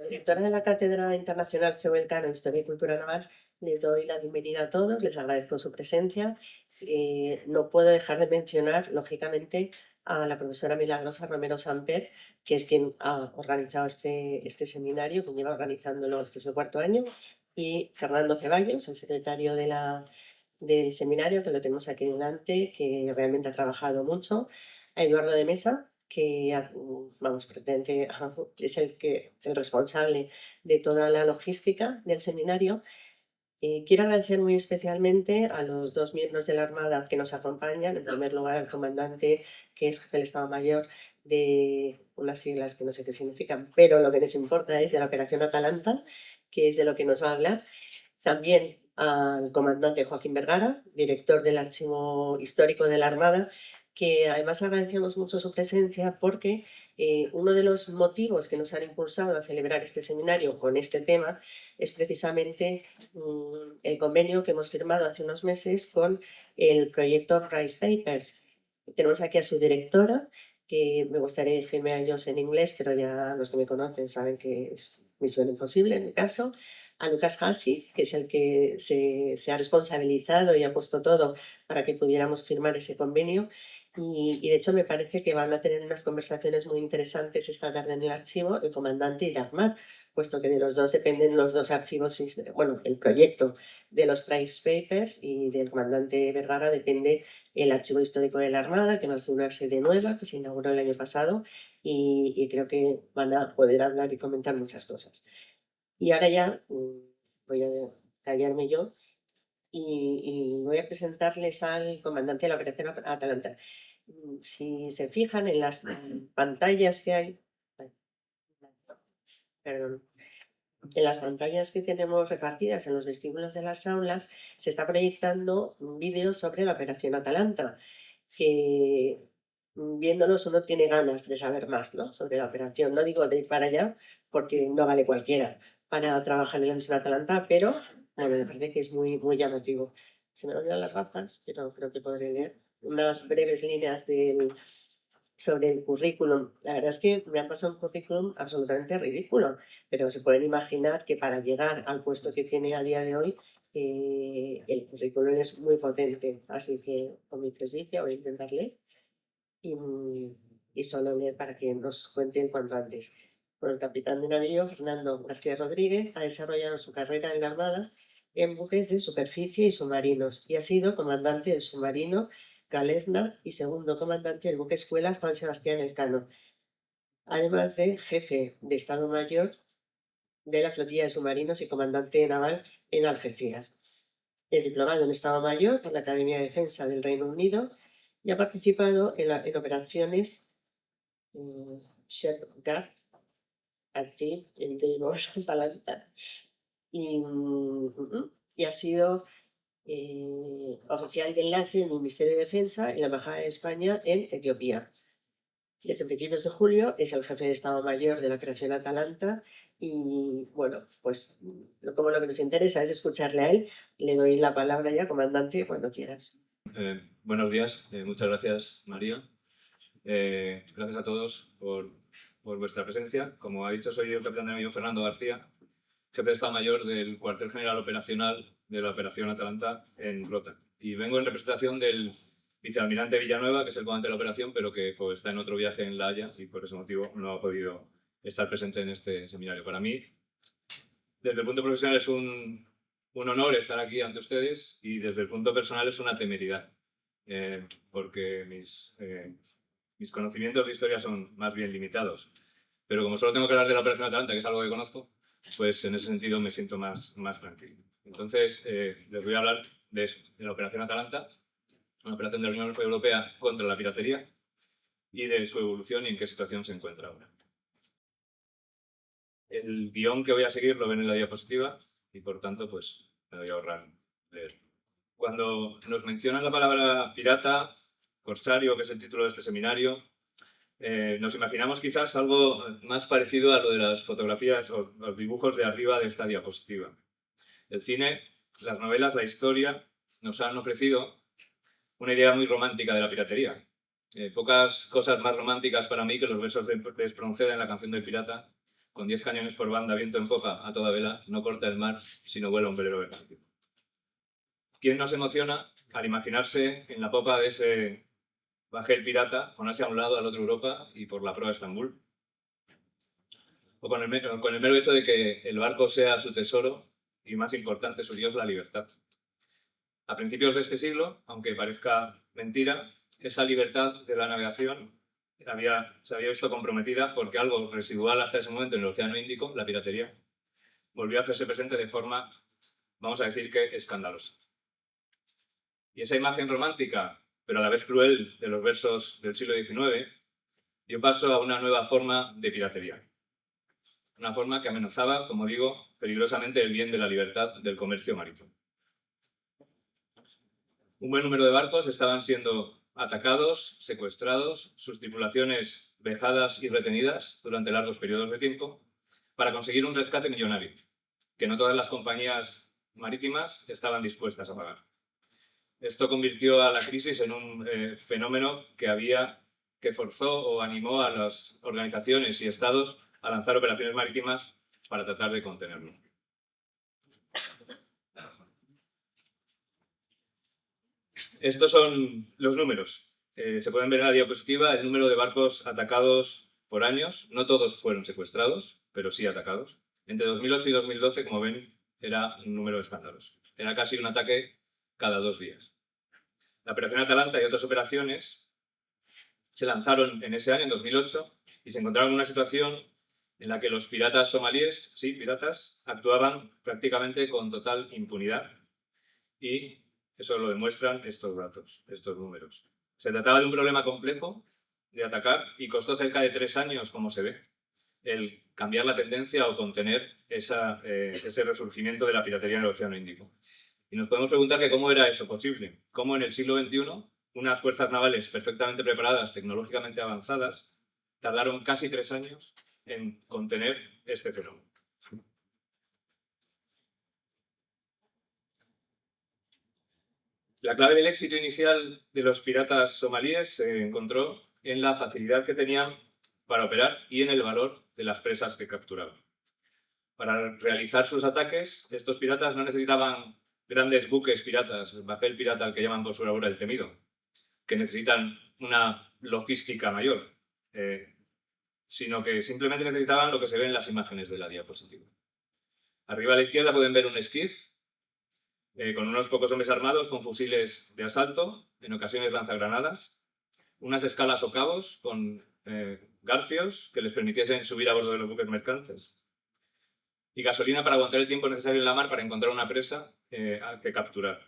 directora de la Cátedra Internacional CEU Elcano Historia y Cultura Naval, les doy la bienvenida a todos, les agradezco su presencia. No puedo dejar de mencionar, lógicamente, a la profesora Milagrosa Romero Samper, que es quien ha organizado este seminario, quien lleva organizándolo, este es el cuarto año, y Fernando Ceballos, el secretario del seminario, que lo tenemos aquí delante, que realmente ha trabajado mucho, a Eduardo de Mesa, que vamos, pretende, es el responsable de toda la logística del seminario. Quiero agradecer muy especialmente a los dos miembros de la Armada que nos acompañan. En primer lugar, al comandante, que es jefe del Estado Mayor de unas siglas que no sé qué significan, pero lo que nos importa es de la Operación Atalanta, que es de lo que nos va a hablar. También al comandante Joaquín Vergara, director del Archivo Histórico de la Armada, que además agradecemos mucho su presencia porque uno de los motivos que nos han impulsado a celebrar este seminario con este tema es precisamente el convenio que hemos firmado hace unos meses con el proyecto Rice Papers. Tenemos aquí a su directora, que me gustaría dirigirme a ellos en inglés, pero ya los que me conocen saben que es misión imposible en mi caso. A Lucas Hassi, que es el que se ha responsabilizado y ha puesto todo para que pudiéramos firmar ese convenio. Y de hecho me parece que van a tener unas conversaciones muy interesantes esta tarde en el archivo el comandante y Dagmar, puesto que de los dos dependen los dos archivos, bueno, el proyecto de los Price Papers, y del comandante Vergara depende el Archivo Histórico de la Armada, que va a ser una sede nueva que se inauguró el año pasado, y creo que van a poder hablar y comentar muchas cosas. Y ahora ya voy a callarme yo y voy a presentarles al comandante de la Operación Atalanta. Si se fijan en las pantallas que hay, ay, perdón, en las pantallas que tenemos repartidas en los vestíbulos de las aulas, se está proyectando un vídeo sobre la Operación Atalanta, que viéndolos uno tiene ganas de saber más, ¿no?, sobre la operación. No digo de ir para allá, porque no vale cualquiera para trabajar en la misión Atalanta, pero bueno, me parece que es muy llamativo. Se me olvidan las gafas, pero creo que podré leer unas breves líneas sobre el currículum. La verdad es que me han pasado un currículum absolutamente ridículo, pero se pueden imaginar que para llegar al puesto que tiene a día de hoy, el currículum es muy potente. Así que con mi presbicia voy a intentar leer y, y solo leer para que nos cuenten cuanto antes. Bueno, el capitán de navío, Fernando García Rodríguez, ha desarrollado su carrera en la Armada en buques de superficie y submarinos, y ha sido comandante del submarino Galerna y segundo comandante del buque escuela Juan Sebastián Elcano, además de jefe de Estado Mayor de la flotilla de submarinos y comandante naval en Algeciras. Es diplomado en Estado Mayor por la Academia de Defensa del Reino Unido y ha participado en operaciones Guard, Active, Endeavour, Atalanta, y ha sido oficial de enlace del Ministerio de Defensa en la Embajada de España en Etiopía. Desde principios de julio es el jefe de Estado Mayor de la Operación Atalanta y, bueno, pues como lo que nos interesa es escucharle a él, le doy la palabra ya, comandante, cuando quieras. Buenos días, muchas gracias, María. Gracias a todos por vuestra presencia. Como ha dicho, soy el capitán de navío Fernando García, jefe de Estado Mayor del Cuartel General Operacional de la Operación Atalanta en Rota. Y vengo en representación del vicealmirante Villanueva, que es el comandante de la operación, pero que pues, está en otro viaje en La Haya y por ese motivo no ha podido estar presente en este seminario. Para mí, desde el punto profesional, es un honor estar aquí ante ustedes y desde el punto personal es una temeridad, porque mis conocimientos de historia son más bien limitados. Pero como solo tengo que hablar de la Operación Atalanta, que es algo que conozco, pues en ese sentido me siento más tranquilo. Entonces, les voy a hablar de eso, de la Operación Atalanta, una operación de la Unión Europea contra la piratería y de su evolución y en qué situación se encuentra ahora. El guión que voy a seguir lo ven en la diapositiva y por tanto pues me voy a ahorrar leer. Cuando nos mencionan la palabra pirata, corsario, que es el título de este seminario, nos imaginamos quizás algo más parecido a lo de las fotografías o los dibujos de arriba de esta diapositiva. El cine, las novelas, la historia nos han ofrecido una idea muy romántica de la piratería. Pocas cosas más románticas para mí que los versos de Espronceda en la canción del pirata, con 10 cañones por banda, viento en popa, a toda vela, no corta el mar, sino vuela un velero mercantil. ¿Quién no se emociona al imaginarse en la popa de ese bajel pirata, con Asia a un lado, al otro Europa y por la proa Estambul? O con el mero hecho de que el barco sea su tesoro y, más importante, su dios, la libertad. A principios de este siglo, aunque parezca mentira, esa libertad de la navegación se había visto comprometida porque algo residual hasta ese momento en el Océano Índico, la piratería, volvió a hacerse presente de forma, vamos a decir que escandalosa. Y esa imagen romántica, pero a la vez cruel, de los versos del siglo XIX, dio paso a una nueva forma de piratería. Una forma que amenazaba, como digo, peligrosamente el bien de la libertad del comercio marítimo. Un buen número de barcos estaban siendo atacados, secuestrados, sus tripulaciones vejadas y retenidas durante largos periodos de tiempo para conseguir un rescate millonario, que no todas las compañías marítimas estaban dispuestas a pagar. Esto convirtió a la crisis en un fenómeno que forzó o animó a las organizaciones y estados a lanzar operaciones marítimas para tratar de contenerlo. Estos son los números. Se pueden ver en la diapositiva el número de barcos atacados por años. No todos fueron secuestrados, pero sí atacados. Entre 2008 y 2012, como ven, era un número escandaloso. Era casi un ataque cada 2 días. La Operación Atalanta y otras operaciones se lanzaron en ese año, en 2008, y se encontraron en una situación en la que los piratas somalíes, sí, piratas, actuaban prácticamente con total impunidad. Y eso lo demuestran estos datos, estos números. Se trataba de un problema complejo de atacar y costó cerca de 3 años, como se ve, el cambiar la tendencia o contener ese resurgimiento de la piratería en el Océano Índico. Y nos podemos preguntar que cómo era eso posible. Cómo en el siglo XXI unas fuerzas navales perfectamente preparadas, tecnológicamente avanzadas, tardaron casi 3 años en contener este fenómeno. La clave del éxito inicial de los piratas somalíes se encontró en la facilidad que tenían para operar y en el valor de las presas que capturaban. Para realizar sus ataques, estos piratas no necesitaban grandes buques piratas, el bajel pirata al que llaman por su ahora el temido, que necesitan una logística mayor, sino que simplemente necesitaban lo que se ve en las imágenes de la diapositiva. Arriba a la izquierda pueden ver un esquife con unos pocos hombres armados con fusiles de asalto, en ocasiones lanzagranadas, unas escalas o cabos con garfios que les permitiesen subir a bordo de los buques mercantes y gasolina para aguantar el tiempo necesario en la mar para encontrar una presa que capturar.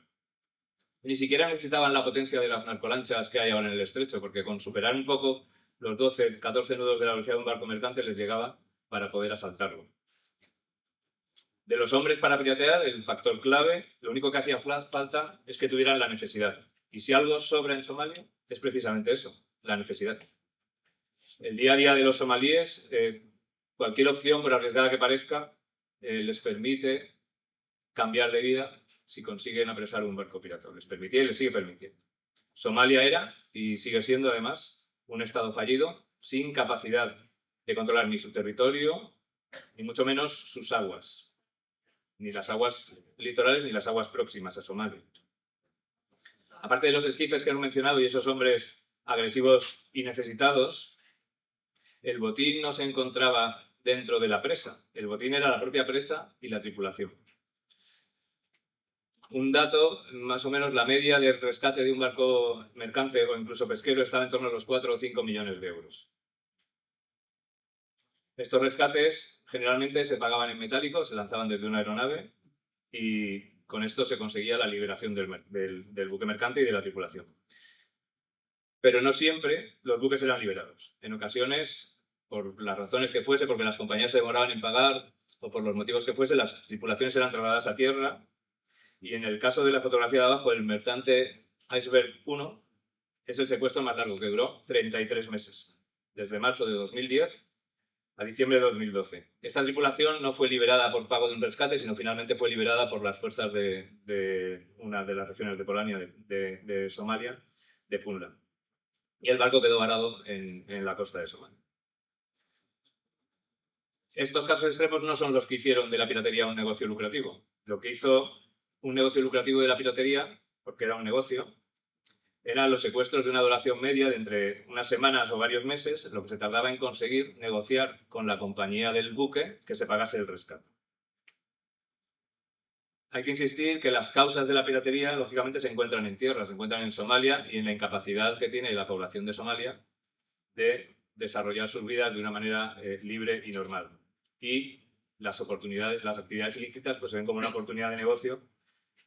Ni siquiera necesitaban la potencia de las narcolanchas que hay ahora en el estrecho, porque con superar un poco los 12, 14 nudos de la velocidad de un barco mercante les llegaba para poder asaltarlo. De los hombres para piratear, el factor clave, lo único que hacía falta es que tuvieran la necesidad. Y si algo sobra en Somalia, es precisamente eso, la necesidad. El día a día de los somalíes, cualquier opción, por arriesgada que parezca, les permite cambiar de vida si consiguen apresar un barco pirata. Les permitía y les sigue permitiendo. Somalia era, y sigue siendo además, un estado fallido, sin capacidad de controlar ni su territorio, ni mucho menos sus aguas. Ni las aguas litorales ni las aguas próximas a Somalia. Aparte de los esquifes que hemos mencionado y esos hombres agresivos y necesitados, el botín no se encontraba dentro de la presa. El botín era la propia presa y la tripulación. Un dato, más o menos la media de rescate de un barco mercante o incluso pesquero estaba en torno a los 4 o 5 millones de euros. Estos rescates generalmente se pagaban en metálico, se lanzaban desde una aeronave y con esto se conseguía la liberación del buque mercante y de la tripulación. Pero no siempre los buques eran liberados. En ocasiones, por las razones que fuese, porque las compañías se demoraban en pagar o por los motivos que fuese, las tripulaciones eran trasladadas a tierra y en el caso de la fotografía de abajo, el mercante Iceberg 1 es el secuestro más largo, que duró 33 meses, desde marzo de 2010 a diciembre de 2012. Esta tripulación no fue liberada por pago de un rescate, sino finalmente fue liberada por las fuerzas de una de las regiones de Polania, de Somalia, de Puntland. Y el barco quedó varado en la costa de Somalia. Estos casos extremos no son los que hicieron de la piratería un negocio lucrativo. Lo que hizo un negocio lucrativo de la piratería, porque era un negocio, eran los secuestros de una duración media de entre unas semanas o varios meses, lo que se tardaba en conseguir negociar con la compañía del buque que se pagase el rescate. Hay que insistir que las causas de la piratería, lógicamente, se encuentran en tierra, se encuentran en Somalia y en la incapacidad que tiene la población de Somalia de desarrollar sus vidas de una manera libre y normal. Y las oportunidades, las actividades ilícitas, pues se ven como una oportunidad de negocio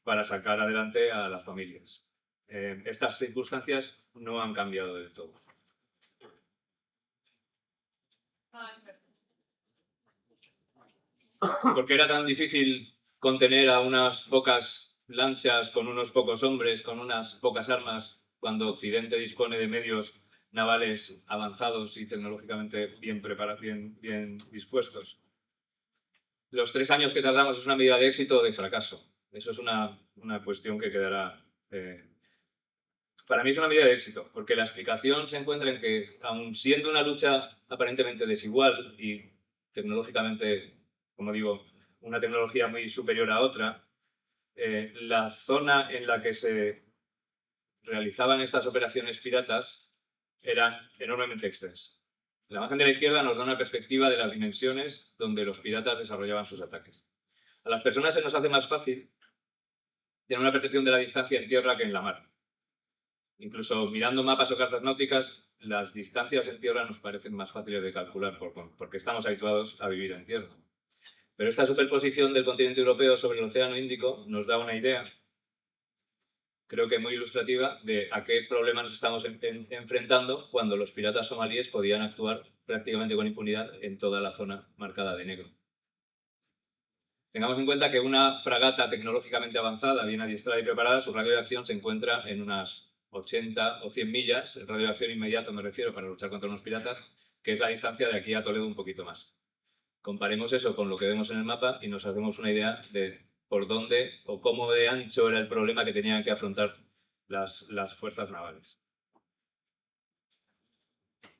para sacar adelante a las familias. Estas circunstancias no han cambiado del todo. ¿Por qué era tan difícil contener a unas pocas lanchas con unos pocos hombres, con unas pocas armas, cuando Occidente dispone de medios navales avanzados y tecnológicamente bien preparados, bien dispuestos? Los 3 años que tardamos es una medida de éxito o de fracaso. Eso es una cuestión que quedará... Para mí es una medida de éxito, porque la explicación se encuentra en que, aun siendo una lucha aparentemente desigual y tecnológicamente, como digo, una tecnología muy superior a otra, la zona en la que se realizaban estas operaciones piratas eran enormemente extensas. La imagen de la izquierda nos da una perspectiva de las dimensiones donde los piratas desarrollaban sus ataques. A las personas se nos hace más fácil tener una percepción de la distancia en tierra que en la mar. Incluso mirando mapas o cartas náuticas, las distancias en tierra nos parecen más fáciles de calcular porque estamos habituados a vivir en tierra. Pero esta superposición del continente europeo sobre el Océano Índico nos da una idea, creo que muy ilustrativa, de a qué problema nos estamos enfrentando cuando los piratas somalíes podían actuar prácticamente con impunidad en toda la zona marcada de negro. Tengamos en cuenta que una fragata tecnológicamente avanzada, bien adiestrada y preparada, su radio de acción se encuentra en unas 80 o 100 millas, el radio de acción inmediato me refiero, para luchar contra unos piratas, que es la distancia de aquí a Toledo un poquito más. Comparemos eso con lo que vemos en el mapa y nos hacemos una idea de por dónde o cómo de ancho era el problema que tenían que afrontar las fuerzas navales.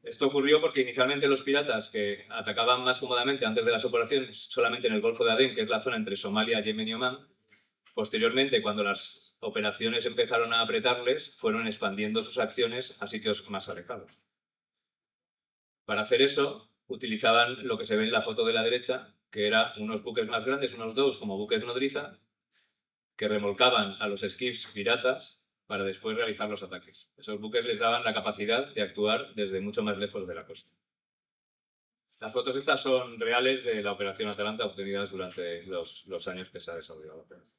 Esto ocurrió porque inicialmente los piratas, que atacaban más cómodamente antes de las operaciones solamente en el Golfo de Adén, que es la zona entre Somalia, Yemen y Omán, posteriormente, cuando las operaciones empezaron a apretarles, fueron expandiendo sus acciones a sitios más alejados. Para hacer eso, utilizaban lo que se ve en la foto de la derecha, que eran unos buques más grandes, unos dos como buques nodriza, que remolcaban a los esquifs piratas para después realizar los ataques. Esos buques les daban la capacidad de actuar desde mucho más lejos de la costa. Las fotos estas son reales de la Operación Atalanta obtenidas durante los años que se ha desarrollado la operación.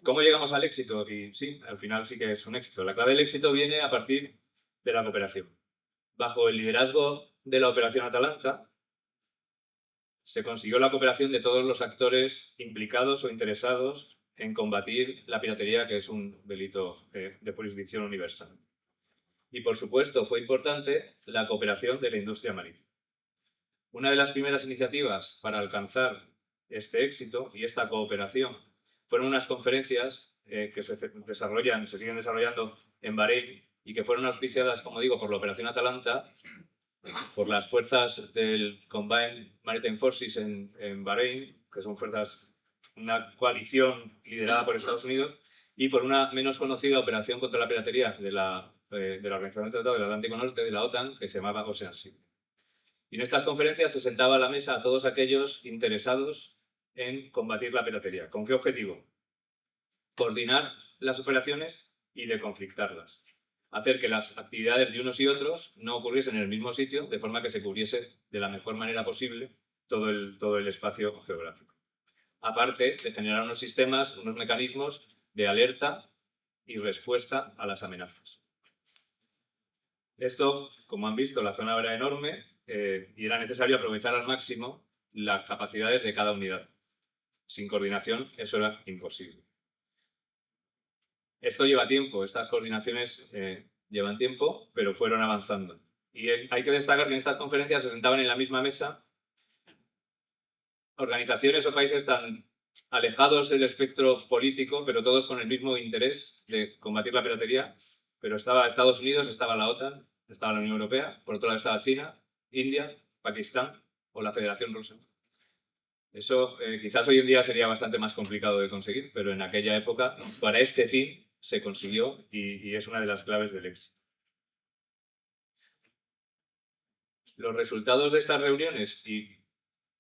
¿Cómo llegamos al éxito? Y sí, al final sí que es un éxito. La clave del éxito viene a partir de la cooperación. Bajo el liderazgo de la Operación Atalanta, se consiguió la cooperación de todos los actores implicados o interesados en combatir la piratería, que es un delito de jurisdicción universal. Y, por supuesto, fue importante la cooperación de la industria marítima. Una de las primeras iniciativas para alcanzar este éxito y esta cooperación fueron unas conferencias que se siguen desarrollando en Bahrein y que fueron auspiciadas, como digo, por la Operación Atalanta, por las fuerzas del Combined Maritime Forces en Bahrein, que son fuerzas, una coalición liderada por Estados Unidos, y por una menos conocida operación contra la piratería de la Organización del Tratado del Atlántico Norte, de la OTAN, que se llamaba Ocean Sea. Y en estas conferencias se sentaba a la mesa a todos aquellos interesados en combatir la piratería. ¿Con qué objetivo? Coordinar las operaciones y deconflictarlas. Hacer que las actividades de unos y otros no ocurriesen en el mismo sitio, de forma que se cubriese de la mejor manera posible todo el espacio geográfico. Aparte de generar unos sistemas, unos mecanismos de alerta y respuesta a las amenazas. Esto, como han visto, la zona era enorme y era necesario aprovechar al máximo las capacidades de cada unidad. Sin coordinación eso era imposible. Esto lleva tiempo, estas coordinaciones llevan tiempo, pero fueron avanzando. Y hay que destacar que en estas conferencias se sentaban en la misma mesa organizaciones o países tan alejados del espectro político, pero todos con el mismo interés de combatir la piratería. Pero estaba Estados Unidos, estaba la OTAN, estaba la Unión Europea, por otro lado estaba China, India, Pakistán o la Federación Rusa. Eso quizás hoy en día sería bastante más complicado de conseguir, pero en aquella época, para este fin, se consiguió y es una de las claves del éxito. Los resultados de estas reuniones y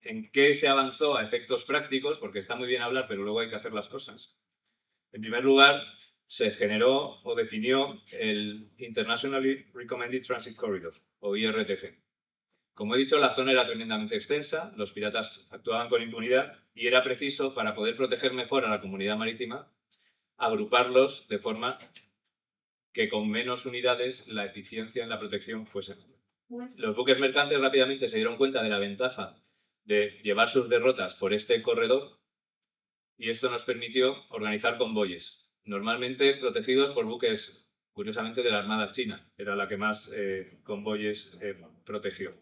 en qué se avanzó a efectos prácticos, porque está muy bien hablar, pero luego hay que hacer las cosas. En primer lugar, se generó o definió el Internationally Recommended Transit Corridor, o IRTC. Como he dicho, la zona era tremendamente extensa, los piratas actuaban con impunidad y era preciso, para poder proteger mejor a la comunidad marítima, agruparlos de forma que con menos unidades la eficiencia en la protección fuese mejor. Los buques mercantes rápidamente se dieron cuenta de la ventaja de llevar sus derrotas por este corredor y esto nos permitió organizar convoyes, normalmente protegidos por buques, curiosamente, de la Armada China, era la que más convoyes protegió.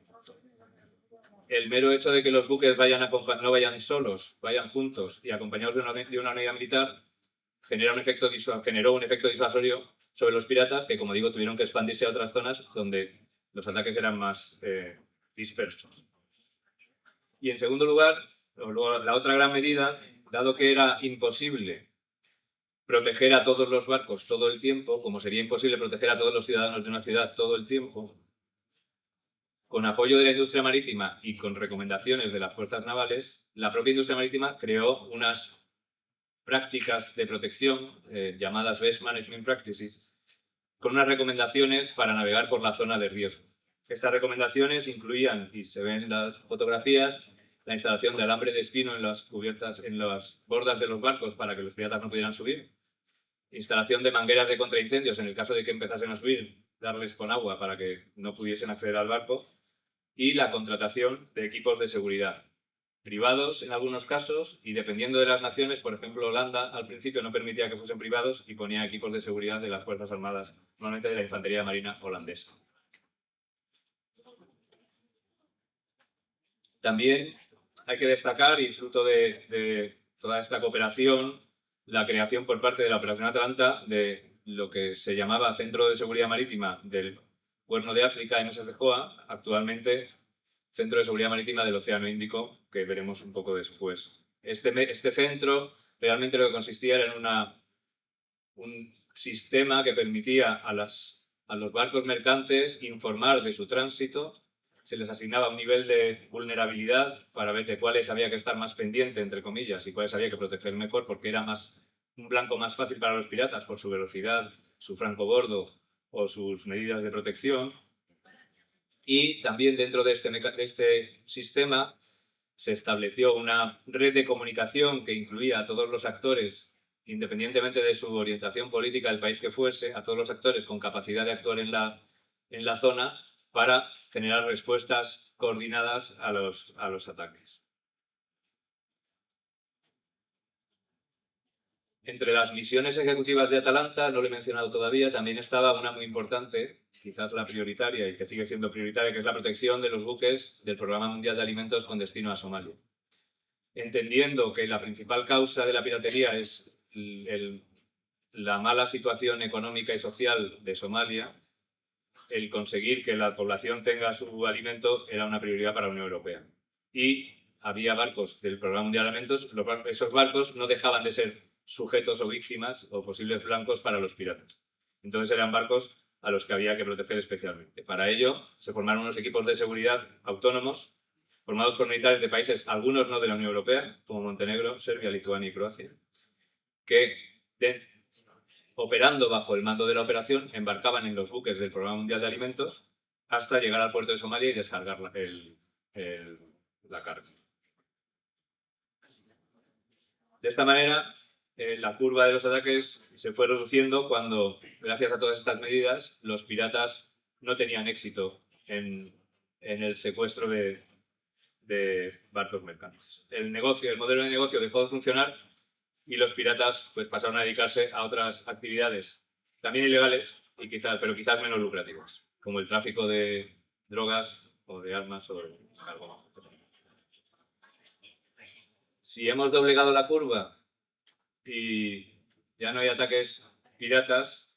El mero hecho de que los buques no vayan solos, vayan juntos y acompañados de una unidad militar generó un efecto disuasorio sobre los piratas que, como digo, tuvieron que expandirse a otras zonas donde los ataques eran más dispersos. Y en segundo lugar, la otra gran medida, dado que era imposible proteger a todos los barcos todo el tiempo, como sería imposible proteger a todos los ciudadanos de una ciudad todo el tiempo, con apoyo de la industria marítima y con recomendaciones de las fuerzas navales, la propia industria marítima creó unas prácticas de protección llamadas Best Management Practices, con unas recomendaciones para navegar por la zona de riesgo. Estas recomendaciones incluían, y se ven en las fotografías, la instalación de alambre de espino en las cubiertas, en las bordas de los barcos para que los piratas no pudieran subir, instalación de mangueras de contraincendios en el caso de que empezasen a subir, darles con agua para que no pudiesen acceder al barco, y la contratación de equipos de seguridad, privados en algunos casos, y dependiendo de las naciones, por ejemplo, Holanda al principio no permitía que fuesen privados y ponía equipos de seguridad de las Fuerzas Armadas, normalmente de la Infantería Marina holandesa. También hay que destacar, y fruto de toda esta cooperación, la creación por parte de la Operación Atalanta de lo que se llamaba Centro de Seguridad Marítima del Cuerno de África, en SFJOA, actualmente Centro de Seguridad Marítima del Océano Índico, que veremos un poco después. Este centro realmente lo que consistía era en un sistema que permitía a los barcos mercantes informar de su tránsito, se les asignaba un nivel de vulnerabilidad para ver de cuáles había que estar más pendiente, entre comillas, y cuáles había que proteger mejor, porque era un blanco más fácil para los piratas por su velocidad, su francobordo o sus medidas de protección. Y también dentro de este sistema se estableció una red de comunicación que incluía a todos los actores, independientemente de su orientación política del país que fuese, a todos los actores con capacidad de actuar en la zona para generar respuestas coordinadas a los ataques. Entre las misiones ejecutivas de Atalanta, no lo he mencionado todavía, también estaba una muy importante, quizás la prioritaria y que sigue siendo prioritaria, que es la protección de los buques del Programa Mundial de Alimentos con destino a Somalia. Entendiendo que la principal causa de la piratería es la mala situación económica y social de Somalia, el conseguir que la población tenga su alimento era una prioridad para la Unión Europea. Y había barcos del Programa Mundial de Alimentos, esos barcos no dejaban de ser sujetos o víctimas o posibles blancos para los piratas. Entonces eran barcos a los que había que proteger especialmente. Para ello se formaron unos equipos de seguridad autónomos formados por militares de países, algunos no de la Unión Europea, como Montenegro, Serbia, Lituania y Croacia, que operando bajo el mando de la operación embarcaban en los buques del Programa Mundial de Alimentos hasta llegar al puerto de Somalia y descargar la carga. De esta manera, la curva de los ataques se fue reduciendo cuando, gracias a todas estas medidas, los piratas no tenían éxito en el secuestro de barcos mercantes. El modelo de negocio dejó de funcionar y los piratas pues, pasaron a dedicarse a otras actividades, también ilegales, pero quizás menos lucrativas, como el tráfico de drogas o de armas o de carbón. Si hemos doblegado la curva y ya no hay ataques piratas,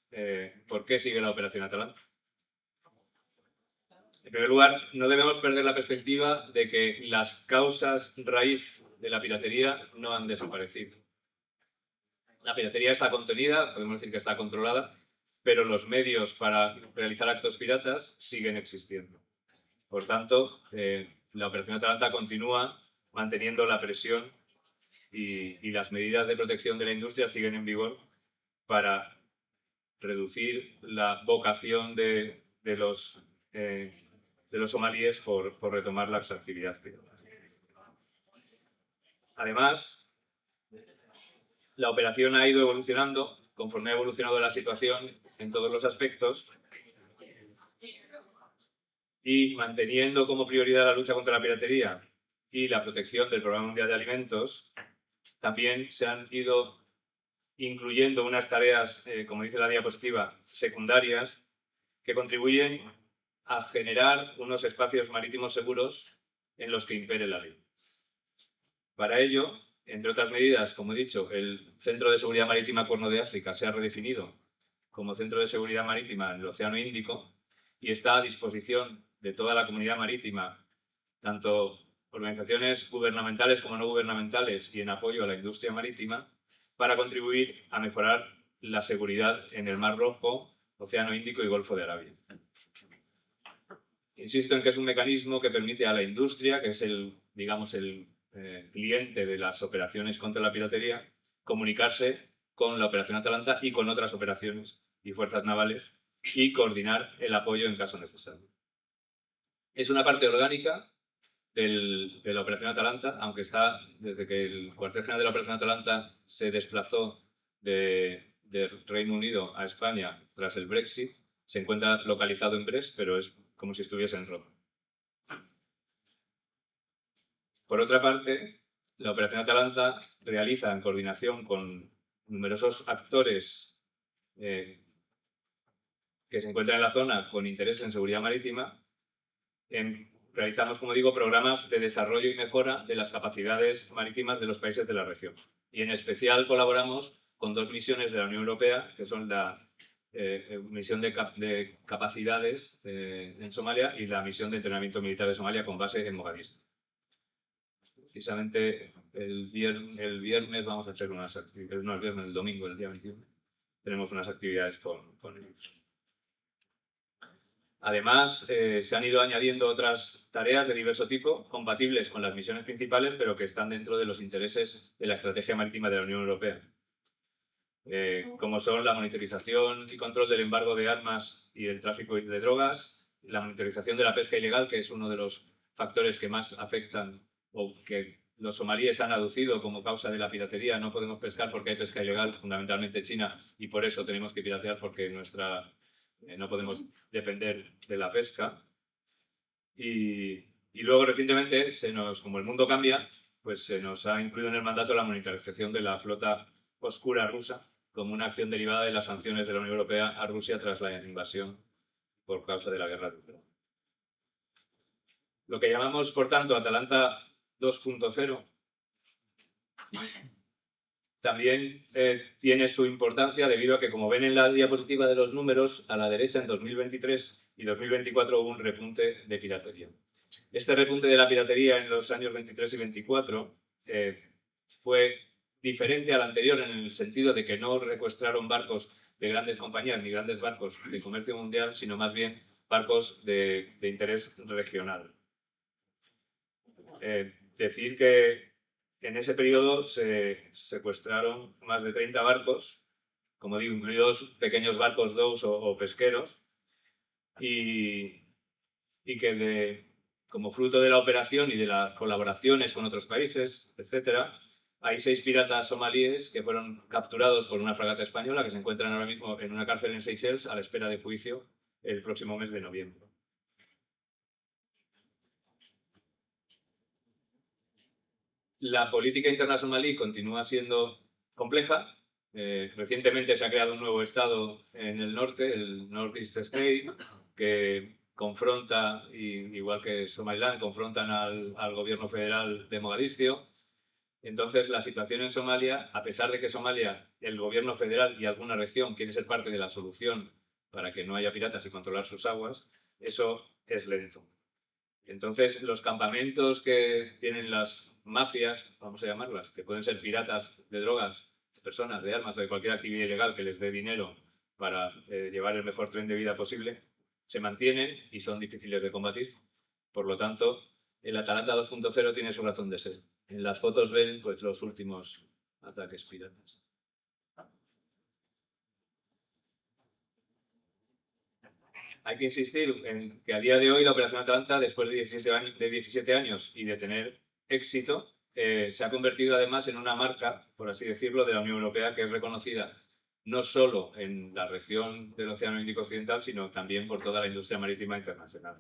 ¿por qué sigue la Operación Atalanta? En primer lugar, no debemos perder la perspectiva de que las causas raíz de la piratería no han desaparecido. La piratería está contenida, podemos decir que está controlada, pero los medios para realizar actos piratas siguen existiendo. Por tanto, la Operación Atalanta continúa manteniendo la presión y las medidas de protección de la industria siguen en vigor para reducir la vocación de los somalíes por retomar las actividades piratas. Además, la operación ha ido evolucionando conforme ha evolucionado la situación en todos los aspectos y manteniendo como prioridad la lucha contra la piratería y la protección del Programa Mundial de Alimentos, también se han ido incluyendo unas tareas, como dice la diapositiva, secundarias, que contribuyen a generar unos espacios marítimos seguros en los que impere la ley. Para ello, entre otras medidas, como he dicho, el Centro de Seguridad Marítima Cuerno de África se ha redefinido como Centro de Seguridad Marítima en el Océano Índico y está a disposición de toda la comunidad marítima, tanto organizaciones gubernamentales como no gubernamentales y en apoyo a la industria marítima, para contribuir a mejorar la seguridad en el Mar Rojo, Océano Índico y Golfo de Arabia. Insisto en que es un mecanismo que permite a la industria, que es el cliente de las operaciones contra la piratería, comunicarse con la Operación Atalanta y con otras operaciones y fuerzas navales y coordinar el apoyo en caso necesario. Es una parte orgánica de la Operación Atalanta, aunque está desde que el cuartel general de la Operación Atalanta se desplazó del Reino Unido a España tras el Brexit, se encuentra localizado en Brest, pero es como si estuviese en Roma. Por otra parte, la Operación Atalanta realiza, en coordinación con numerosos actores que se encuentran en la zona con interés en seguridad marítima, realizamos, como digo, programas de desarrollo y mejora de las capacidades marítimas de los países de la región. Y en especial colaboramos con dos misiones de la Unión Europea, que son la misión de capacidades en Somalia y la misión de entrenamiento militar de Somalia con base en Mogadiscio. Precisamente el viernes vamos a hacer unas actividades, no el viernes, el domingo, el día 21, tenemos unas actividades con ellos. Además, se han ido añadiendo otras tareas de diverso tipo, compatibles con las misiones principales, pero que están dentro de los intereses de la estrategia marítima de la Unión Europea, como son la monitorización y control del embargo de armas y el tráfico de drogas, la monitorización de la pesca ilegal, que es uno de los factores que más afectan o que los somalíes han aducido como causa de la piratería. No podemos pescar porque hay pesca ilegal, fundamentalmente china, y por eso tenemos que piratear porque no podemos depender de la pesca. Y luego recientemente, como el mundo cambia, pues se nos ha incluido en el mandato la monitorización de la flota oscura rusa como una acción derivada de las sanciones de la Unión Europea a Rusia tras la invasión por causa de la guerra de Ucrania. Lo que llamamos, por tanto, Atalanta 2.0 también tiene su importancia debido a que, como ven en la diapositiva de los números, a la derecha en 2023 y 2024 hubo un repunte de piratería. Este repunte de la piratería en los años 23 y 24 fue diferente al anterior en el sentido de que no secuestraron barcos de grandes compañías ni grandes barcos de comercio mundial, sino más bien barcos de interés regional. Decir que en ese periodo se secuestraron más de 30 barcos, como digo, incluidos pequeños barcos DOUs o pesqueros, y que como fruto de la operación y de las colaboraciones con otros países, etc., hay 6 piratas somalíes que fueron capturados por una fragata española que se encuentran ahora mismo en una cárcel en Seychelles a la espera de juicio el próximo mes de noviembre. La política interna somalí continúa siendo compleja. Recientemente se ha creado un nuevo estado en el norte, el North East State, que confronta, igual que Somaliland, confrontan al gobierno federal de Mogadiscio. Entonces, la situación en Somalia, a pesar de que Somalia, el gobierno federal y alguna región quiere ser parte de la solución para que no haya piratas y controlar sus aguas, eso es lento. Entonces, los campamentos que tienen las mafias, vamos a llamarlas, que pueden ser piratas de drogas, de personas, de armas o de cualquier actividad ilegal que les dé dinero para llevar el mejor tren de vida posible, se mantienen y son difíciles de combatir. Por lo tanto, el Atalanta 2.0 tiene su razón de ser. En las fotos ven pues, los últimos ataques piratas. Hay que insistir en que a día de hoy la Operación Atalanta, después de 17 años y de tener éxito, se ha convertido además en una marca, por así decirlo, de la Unión Europea que es reconocida no solo en la región del Océano Índico Occidental, sino también por toda la industria marítima internacional.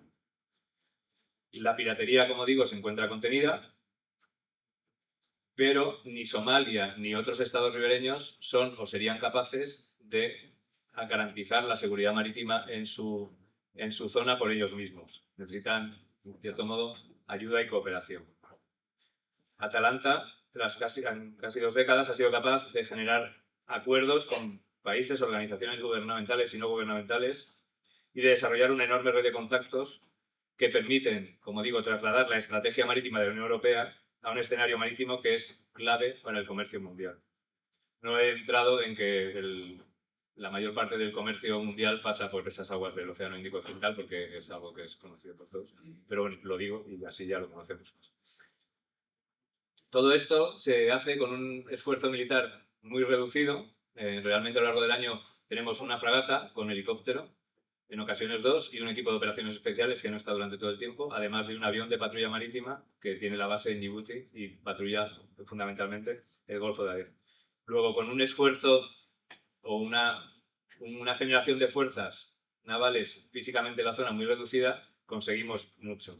La piratería, como digo, se encuentra contenida, pero ni Somalia ni otros estados ribereños son o serían capaces de garantizar la seguridad marítima en su zona por ellos mismos. Necesitan, en cierto modo, ayuda y cooperación. Atalanta, tras casi 2 décadas, ha sido capaz de generar acuerdos con países, organizaciones gubernamentales y no gubernamentales y de desarrollar una enorme red de contactos que permiten, como digo, trasladar la estrategia marítima de la Unión Europea a un escenario marítimo que es clave para el comercio mundial. No he entrado en que la mayor parte del comercio mundial pasa por esas aguas del Océano Índico Occidental porque es algo que es conocido por todos. Pero bueno, lo digo y así ya lo conocemos. Todo esto se hace con un esfuerzo militar muy reducido. Realmente a lo largo del año tenemos una fragata con helicóptero, en ocasiones 2, y un equipo de operaciones especiales que no está durante todo el tiempo, además de un avión de patrulla marítima que tiene la base en Djibouti y patrulla fundamentalmente el Golfo de Adén. Luego, con un esfuerzo o una generación de fuerzas navales físicamente en la zona muy reducida, conseguimos mucho.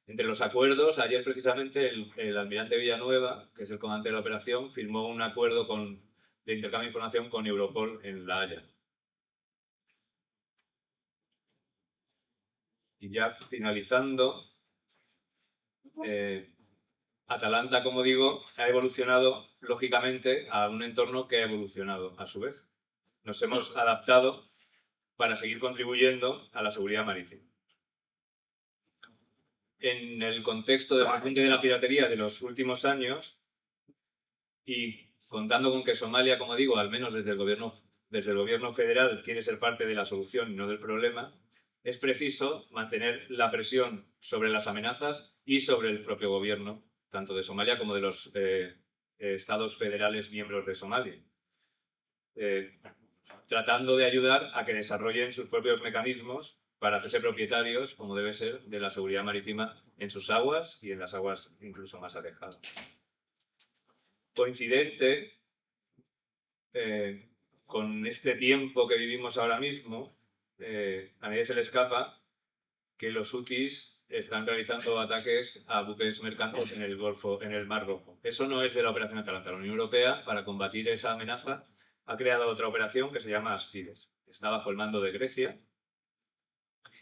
Entre los acuerdos, ayer precisamente el almirante Villanueva, que es el comandante de la operación, firmó un acuerdo de intercambio de información con Europol en La Haya. Y ya finalizando, Atalanta, como digo, ha evolucionado lógicamente a un entorno que ha evolucionado a su vez. Nos hemos adaptado para seguir contribuyendo a la seguridad marítima. En el contexto del repunte de la piratería de los últimos años y contando con que Somalia, como digo, al menos desde el gobierno federal quiere ser parte de la solución y no del problema, es preciso mantener la presión sobre las amenazas y sobre el propio gobierno, tanto de Somalia como de los estados federales miembros de Somalia, tratando de ayudar a que desarrollen sus propios mecanismos para hacerse propietarios, como debe ser, de la seguridad marítima en sus aguas y en las aguas incluso más alejadas. Coincidente con este tiempo que vivimos ahora mismo, a nadie se le escapa que los hutis están realizando ataques a buques mercantes en el Mar Rojo. Eso no es de la Operación Atalanta. La Unión Europea, para combatir esa amenaza, ha creado otra operación que se llama Aspides. Está bajo el mando de Grecia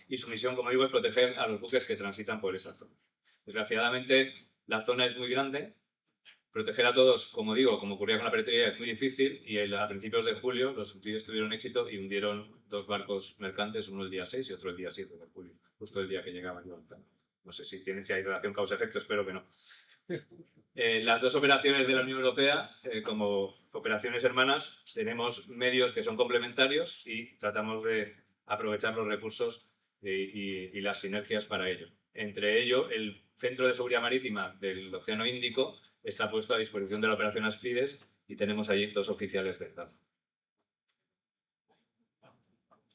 y su misión, como digo, es proteger a los buques que transitan por esa zona. Desgraciadamente, la zona es muy grande. Proteger a todos, como digo, como ocurría con la piratería, es muy difícil y a principios de julio los hutíes tuvieron éxito y hundieron 2 barcos mercantes, uno el día 6 y otro el día 7 de julio, justo el día que llegaban. No sé si hay relación causa-efecto, espero que no. Las 2 operaciones de la Unión Europea, como operaciones hermanas, tenemos medios que son complementarios y tratamos de aprovechar los recursos y las sinergias para ello. Entre ello, el Centro de Seguridad Marítima del Océano Índico está puesto a disposición de la operación Aspides y tenemos allí 2 oficiales de enlace.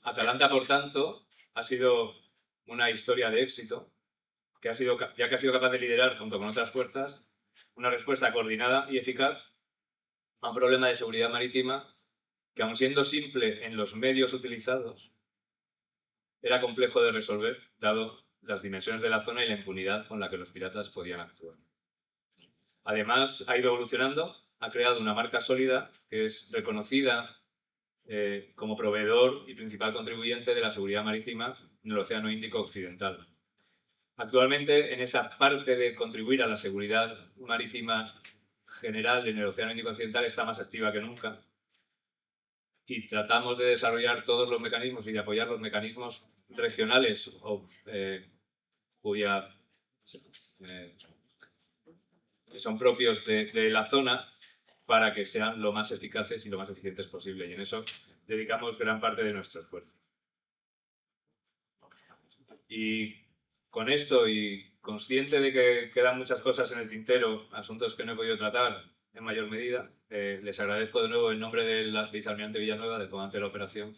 Atalanta, por tanto, ha sido una historia de éxito, ya que ha sido capaz de liderar, junto con otras fuerzas, una respuesta coordinada y eficaz a un problema de seguridad marítima que, aun siendo simple en los medios utilizados, era complejo de resolver, dado las dimensiones de la zona y la impunidad con la que los piratas podían actuar. Además, ha ido evolucionando, ha creado una marca sólida que es reconocida como proveedor y principal contribuyente de la seguridad marítima en el Océano Índico Occidental. Actualmente, en esa parte de contribuir a la seguridad marítima general en el Océano Índico Occidental está más activa que nunca y tratamos de desarrollar todos los mecanismos y de apoyar los mecanismos regionales o cuya que son propios de la zona para que sean lo más eficaces y lo más eficientes posible. Y en eso dedicamos gran parte de nuestro esfuerzo. Y con esto, y consciente de que quedan muchas cosas en el tintero, asuntos que no he podido tratar en mayor medida, les agradezco de nuevo en nombre del vicealmirante Villanueva, del comandante de la operación,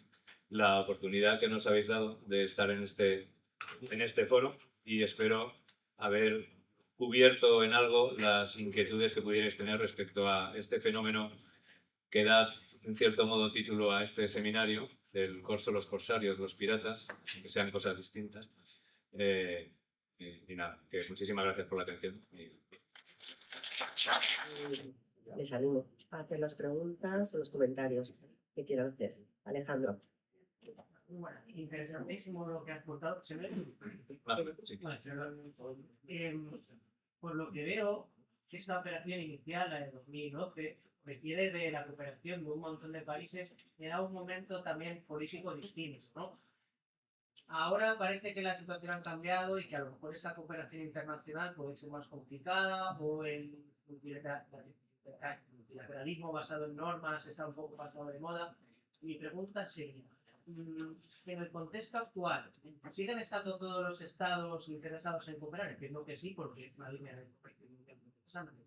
la oportunidad que nos habéis dado de estar en este foro, y espero haber cubierto en algo las inquietudes que pudierais tener respecto a este fenómeno que da, en cierto modo, título a este seminario del corso, los corsarios, los piratas, que sean cosas distintas. Y nada, que muchísimas gracias por la atención. Les animo a hacer las preguntas o los comentarios que quieran hacer. Alejandro. Bueno, interesantísimo lo que has contado. ¿Se ve? Sí. Por lo que veo, esta operación inicial, la de 2012, requiere de la cooperación de un montón de países en un momento también político distinto, ¿no? Ahora parece que la situación ha cambiado y que a lo mejor esta cooperación internacional puede ser más complicada o el multilateralismo basado en normas está un poco pasado de moda. Mi pregunta sería, en el contexto actual, ¿siguen estando todos los estados interesados en cooperar? Entiendo que sí, porque es una línea de cooperación interesante.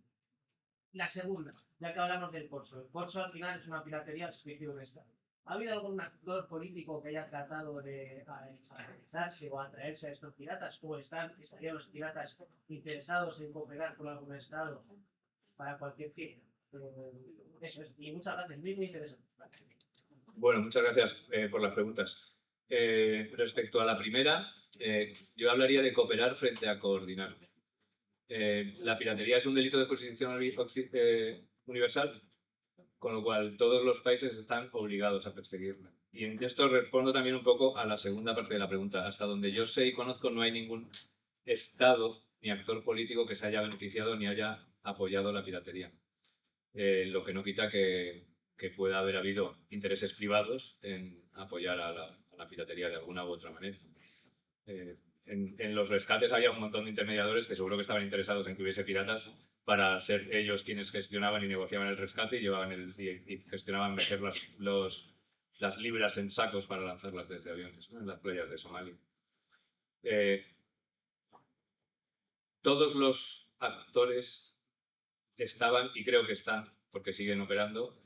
La segunda, ya que hablamos del corso. El corso al final es una piratería al servicio de un estado. ¿Ha habido algún actor político que haya tratado de aprovecharse o atraerse a estos piratas? ¿O estarían los piratas interesados en cooperar con algún estado para cualquier fin? Eso es. Y muchas gracias, muy interesante. Bueno, muchas gracias por las preguntas. Respecto a la primera, yo hablaría de cooperar frente a coordinar. La piratería es un delito de jurisdicción universal, con lo cual todos los países están obligados a perseguirla. Y en esto respondo también un poco a la segunda parte de la pregunta. Hasta donde yo sé y conozco, no hay ningún estado ni actor político que se haya beneficiado ni haya apoyado la piratería. Lo que no quita que pueda haber habido intereses privados en apoyar a la piratería de alguna u otra manera. En los rescates había un montón de intermediadores que seguro que estaban interesados en que hubiese piratas para ser ellos quienes gestionaban y negociaban el rescate y gestionaban meter las libras en sacos para lanzarlas desde aviones, ¿no?, en las playas de Somalia. Todos los actores estaban, y creo que están, porque siguen operando,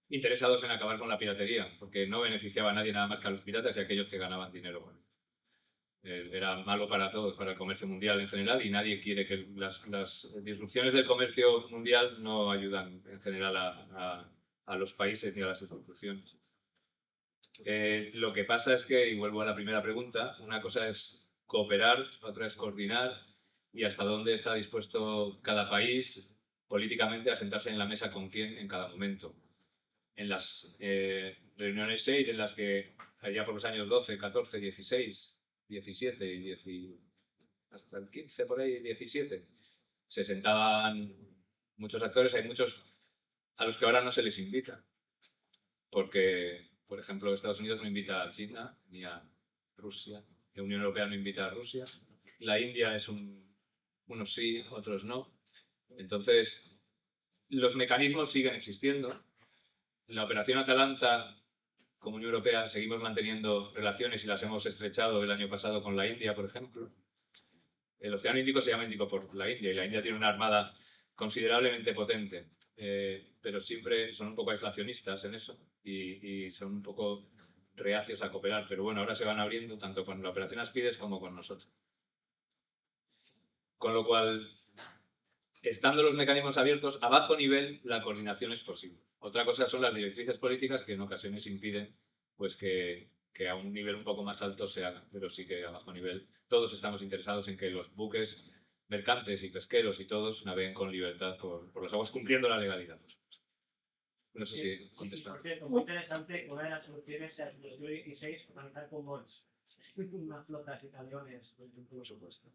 interesados en acabar con la piratería, porque no beneficiaba a nadie nada más que a los piratas y a aquellos que ganaban dinero con él. Era malo para todos, para el comercio mundial en general, y nadie quiere que las disrupciones del comercio mundial no ayudan en general a los países ni a las instituciones. Lo que pasa es que, y vuelvo a la primera pregunta, una cosa es cooperar, otra es coordinar, y hasta dónde está dispuesto cada país políticamente a sentarse en la mesa con quién en cada momento. En las reuniones SEID, en las que allá por los años 12, 14, 16, 17 y hasta el 15, por ahí, 17, se sentaban muchos actores. Hay muchos a los que ahora no se les invita, porque, por ejemplo, Estados Unidos no invita a China ni a Rusia, la Unión Europea no invita a Rusia, la India es unos sí, otros no. Entonces, los mecanismos siguen existiendo. En la operación Atalanta, como Unión Europea, seguimos manteniendo relaciones y las hemos estrechado el año pasado con la India, por ejemplo. El Océano Índico se llama Índico por la India, y la India tiene una armada considerablemente potente, pero siempre son un poco aislacionistas en eso y son un poco reacios a cooperar. Pero bueno, ahora se van abriendo tanto con la operación Aspides como con nosotros. Con lo cual, estando los mecanismos abiertos, a bajo nivel la coordinación es posible. Otra cosa son las directrices políticas que en ocasiones impiden pues, que a un nivel un poco más alto se haga, pero sí que a bajo nivel todos estamos interesados en que los buques mercantes y pesqueros y todos naveguen con libertad por las aguas, cumpliendo la legalidad. No sé si contesta. Por cierto, muy interesante, una de las soluciones es en 2016 organizar con bots unas flotas y camiones, por supuesto.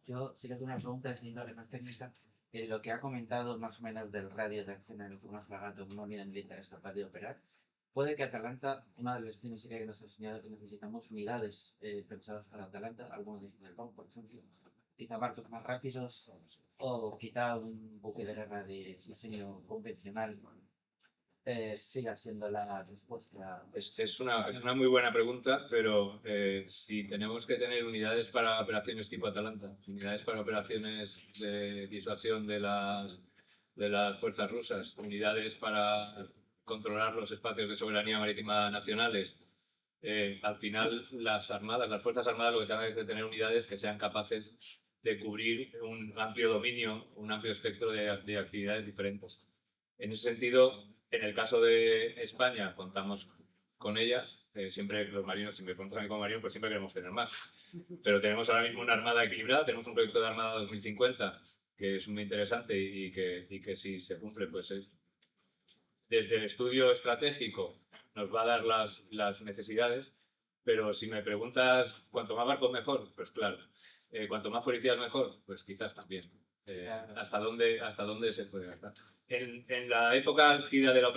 Yo sí que tengo una pregunta, señora, más técnica. Lo que ha comentado más o menos del radio de acción en el que una fragata o una unidad militar es capaz de operar, puede que Atalanta, una de las lecciones sería que nos ha enseñado que necesitamos unidades pensadas para Atalanta, algunos dicen el BOM, por ejemplo, quizá barcos más rápidos o quizá un buque de guerra de diseño convencional siga siendo la respuesta. Es una muy buena pregunta, pero si tenemos que tener unidades para operaciones tipo Atalanta, unidades para operaciones de disuasión de las fuerzas rusas, unidades para controlar los espacios de soberanía marítima nacionales, al final las fuerzas armadas lo que tengan es de tener unidades que sean capaces de cubrir un amplio dominio, un amplio espectro de actividades diferentes. En ese sentido, en el caso de España, contamos con ellas. Siempre los marinos, si me preguntan a mí como marino, pues siempre queremos tener más. Pero tenemos ahora mismo una armada equilibrada, tenemos un proyecto de Armada 2050 que es muy interesante y que si se cumple, pues desde el estudio estratégico nos va a dar las necesidades. Pero si me preguntas, ¿cuanto más barcos mejor? Pues claro. ¿Cuanto más policías mejor? Pues quizás también. ¿Hasta dónde se puede gastar? En la época álgida de las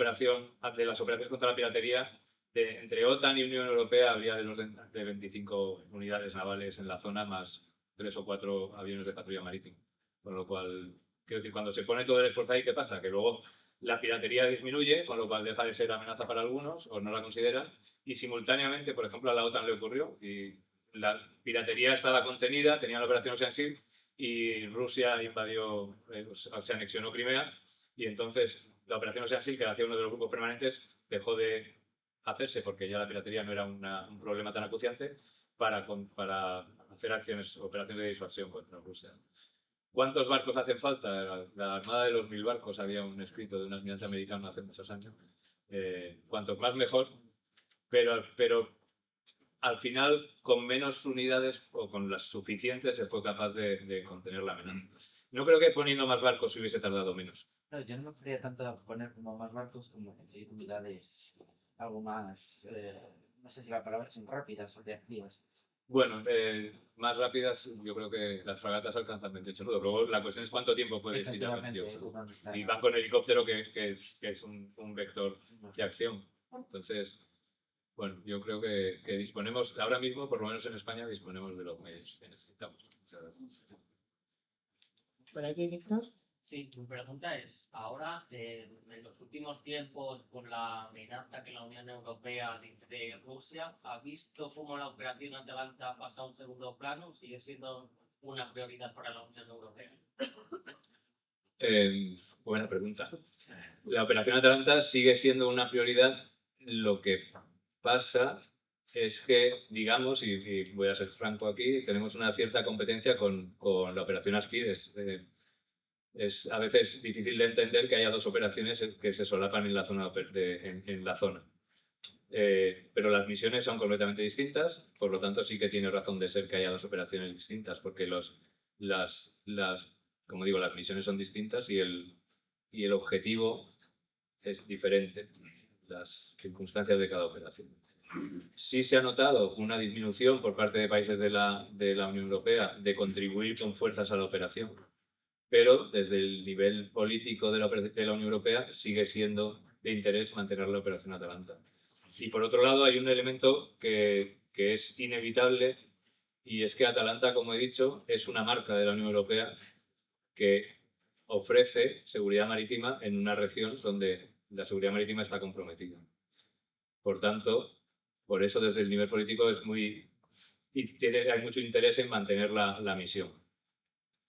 operaciones contra la piratería, entre OTAN y Unión Europea había del orden de 25 unidades navales en la zona, más 3 o 4 aviones de patrulla marítima. Con lo cual, quiero decir, cuando se pone todo el esfuerzo ahí, ¿qué pasa? Que luego la piratería disminuye, con lo cual deja de ser amenaza para algunos o no la consideran, y simultáneamente, por ejemplo, a la OTAN le ocurrió y la piratería estaba contenida, tenía la operación Ocean Shield y Rusia invadió, se anexionó Crimea y entonces la operación Ocean Shield, que hacía uno de los grupos permanentes, dejó de hacerse porque ya la piratería no era un problema tan acuciante para hacer operaciones de disuasión contra Rusia. ¿Cuántos barcos hacen falta? La Armada de los 1000 barcos, había un escrito de un almirante americano hace muchos años. Cuantos más mejor, pero al final con menos unidades o con las suficientes se fue capaz de contener la amenaza. No creo que poniendo más barcos se hubiese tardado menos. No, yo no me refería tanto a poner como más barcos como conseguir unidades algo más, no sé si la palabra son rápidas o reactivas. Bueno, más rápidas, yo creo que las fragatas alcanzan 28 nudos. Luego la cuestión es cuánto tiempo puedes ir a 28 nudos. Y van con helicóptero, que es un vector de acción. Entonces, bueno, yo creo que disponemos, ahora mismo, por lo menos en España, disponemos de los medios que necesitamos. ¿Por allí, Víctor? Sí, mi pregunta es, ahora, en los últimos tiempos, con la amenaza que la Unión Europea de Rusia, ¿ha visto cómo la operación Atalanta pasa a un segundo plano? ¿Sigue siendo una prioridad para la Unión Europea? Buena pregunta. La operación Atalanta sigue siendo una prioridad. Lo que pasa es que, digamos, y voy a ser franco aquí, tenemos una cierta competencia con la operación Aspides. Es a veces difícil de entender que haya dos operaciones que se solapan en la zona. Pero las misiones son completamente distintas, por lo tanto sí que tiene razón de ser que haya dos operaciones distintas, porque como digo, las misiones son distintas y el objetivo es diferente, las circunstancias de cada operación. Sí se ha notado una disminución por parte de países de la Unión Europea de contribuir con fuerzas a la operación, pero desde el nivel político de la Unión Europea sigue siendo de interés mantener la operación Atalanta. Y por otro lado hay un elemento que es inevitable, y es que Atalanta, como he dicho, es una marca de la Unión Europea que ofrece seguridad marítima en una región donde la seguridad marítima está comprometida. Por tanto, por eso desde el nivel político hay mucho interés en mantener la misión.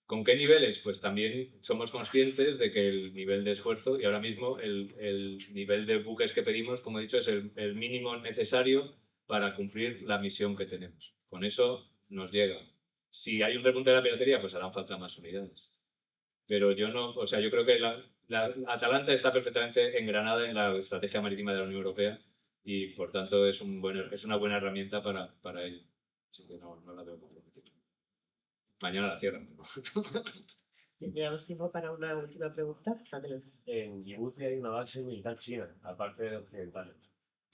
¿Con qué niveles? Pues también somos conscientes de que el nivel de esfuerzo y ahora mismo el nivel de buques que pedimos, como he dicho, es el mínimo necesario para cumplir la misión que tenemos. Con eso nos llega. Si hay un repunte de la piratería, pues harán falta más unidades. Pero yo creo que la Atalanta está perfectamente engranada en la estrategia marítima de la Unión Europea y por tanto es una buena herramienta para ello. Así que no la veo comprometida. Mañana la cierran. Llevamos tiempo para una última pregunta. Adelante. En Djibouti hay una base militar china, aparte de occidentales.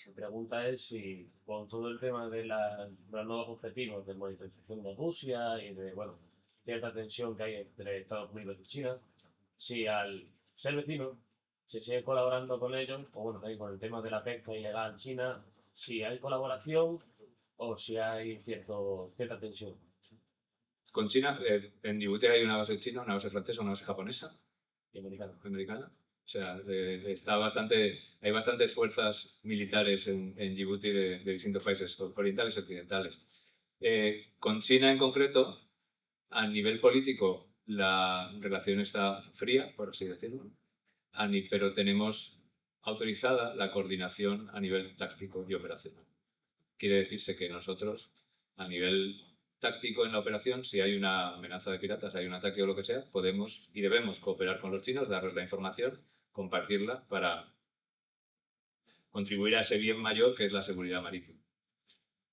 Mi pregunta es si con todo el tema de los nuevos objetivos de monitorización de Rusia y de, cierta tensión que hay entre Estados Unidos y China, si al ser vecinos se sigue colaborando con ellos, o bueno, también con el tema de la pesca ilegal en China, si hay colaboración o si hay cierta tensión. Con China, en Djibouti hay una base china, una base francesa, una base japonesa Y americano. americana. O sea, hay bastantes fuerzas militares en Djibouti de distintos países orientales y occidentales. Con China en concreto, a nivel político, la relación está fría, por así decirlo, pero tenemos autorizada la coordinación a nivel táctico y operacional. Quiere decirse que nosotros, a nivel táctico en la operación, si hay una amenaza de piratas, hay un ataque o lo que sea, podemos y debemos cooperar con los chinos, darles la información, compartirla para contribuir a ese bien mayor que es la seguridad marítima.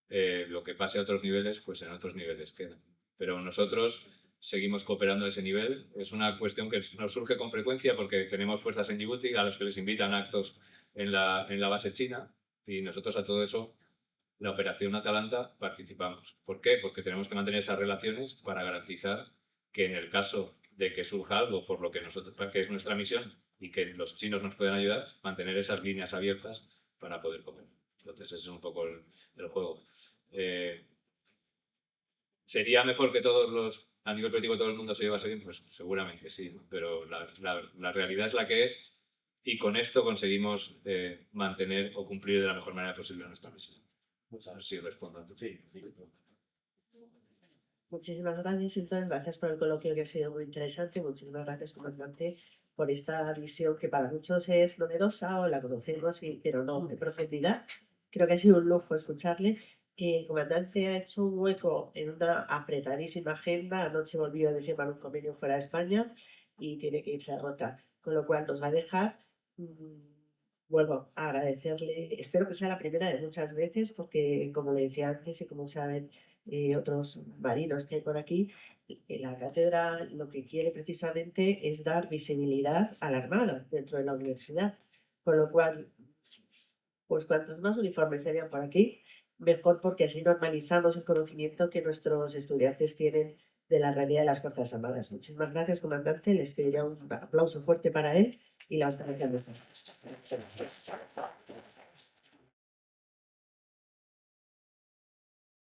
Lo que pase a otros niveles, pues en otros niveles queda. Pero nosotros seguimos cooperando a ese nivel. Es una cuestión que nos surge con frecuencia porque tenemos fuerzas en Djibouti a los que les invitan a actos en la base china y nosotros a todo eso, la operación Atalanta, participamos. ¿Por qué? Porque tenemos que mantener esas relaciones para garantizar que en el caso de que surja algo por lo que que es nuestra misión y que los chinos nos puedan ayudar, mantener esas líneas abiertas para poder cooperar. Entonces ese es un poco el juego. ¿Sería mejor que a nivel político todo el mundo se llevase bien? Pues seguramente sí, ¿no? Pero la realidad es la que es y con esto conseguimos mantener o cumplir de la mejor manera posible nuestra misión. A ver si respondo a tu pregunta. Muchísimas gracias, entonces, gracias por el coloquio que ha sido muy interesante. Muchísimas gracias, comandante, por esta visión que para muchos es novedosa o la conocemos, pero no en profundidad. Creo que ha sido un lujo escucharle. El comandante ha hecho un hueco en una apretadísima agenda. Anoche volvió de firmar un convenio fuera de España y tiene que irse a Rota, con lo cual nos va a dejar. Vuelvo a agradecerle, espero que sea la primera de muchas veces, porque como le decía antes y como saben otros marinos que hay por aquí, la cátedra lo que quiere precisamente es dar visibilidad a la Armada dentro de la universidad, con lo cual, pues cuantos más uniformes se vean por aquí, mejor, porque así normalizamos el conocimiento que nuestros estudiantes tienen de la realidad de las Fuerzas Armadas. Muchísimas gracias, comandante. Les pediría un aplauso fuerte para él y la bastante de esas.